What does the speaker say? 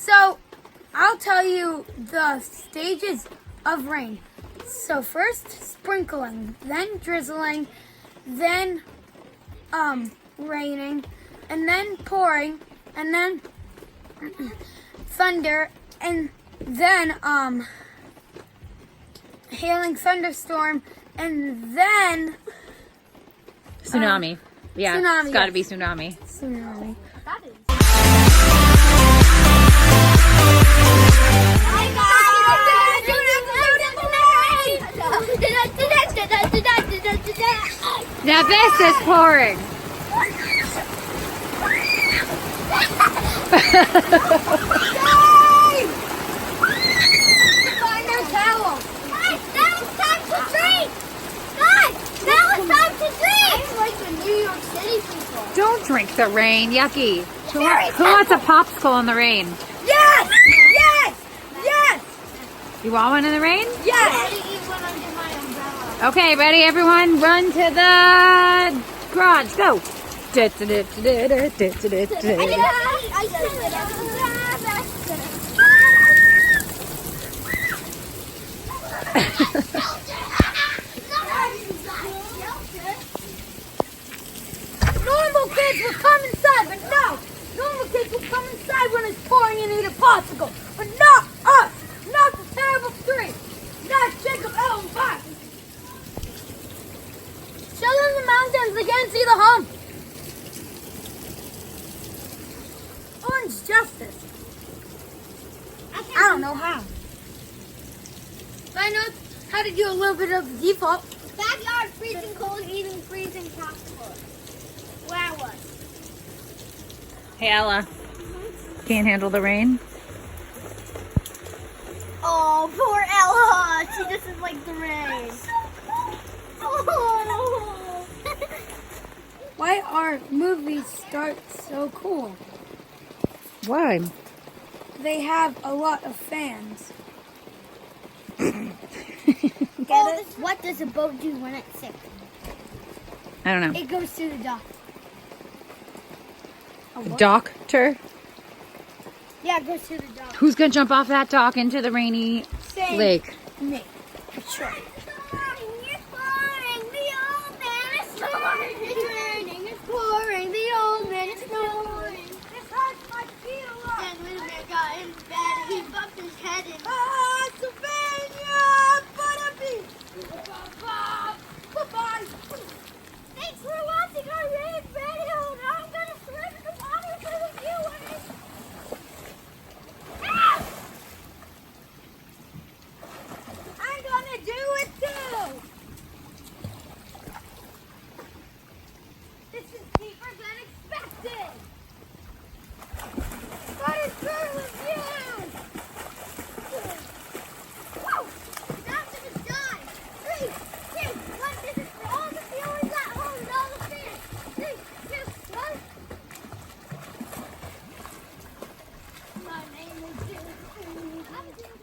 So, I'll tell you the stages of rain. So first sprinkling, then drizzling, then raining, and then pouring, and then thunder, and then hailing thunderstorm, and then tsunami. Yeah, tsunami, it's got to yes. be tsunami. Tsunami. That is. Now this is pouring. Find our towel. Guys, now it's time to drink! Guys, now it's time to drink! I'm like the New York City people. Don't drink the rain, yucky. Who wants a popsicle in the rain? Yes! Yes! Yes! You want one in the rain? Yes! I eat one under my umbrella. Okay, ready, everyone? Run to the garage. Go. I said Normal kids will come inside, but no! Normal kids will come inside when it's pouring and eat a popsicle. But not us! Not the terrible three! Not Jacob, Ellen, Bart! Show them the mountains, they can't see the home! Orange justice. I don't know how. But I know how to do a little bit of the default. backyard freezing cold, eating freezing popsicle. Where I was. Hey, Ella. Can't handle the rain? Oh, poor Ella. She doesn't like the rain. Oh. Why are movies start so cool? Why? They have a lot of fans. What does a boat do when it's sick? I don't know. It goes to the dock. Doctor? Yeah, it goes to the dock. Who's going to jump off that dock into the rainy Same. lake? Me. For sure. It's pouring, the old man is snoring. It's raining, it's pouring, the old man is snoring. This hurts my feet a lot. And little man got in bed and he bumped his head in. Pennsylvania, Butterbean. Bye-bye. Thanks for watching our rain video. Now I'm gonna swim in the water for the viewers. Ah! I'm gonna do it too. This is deeper than expected. But it's good with you. Woo! Now to the dive. 3, 2, 1. This is for all the viewers at home and all the fans. 3, 2, 1. My name is Jim.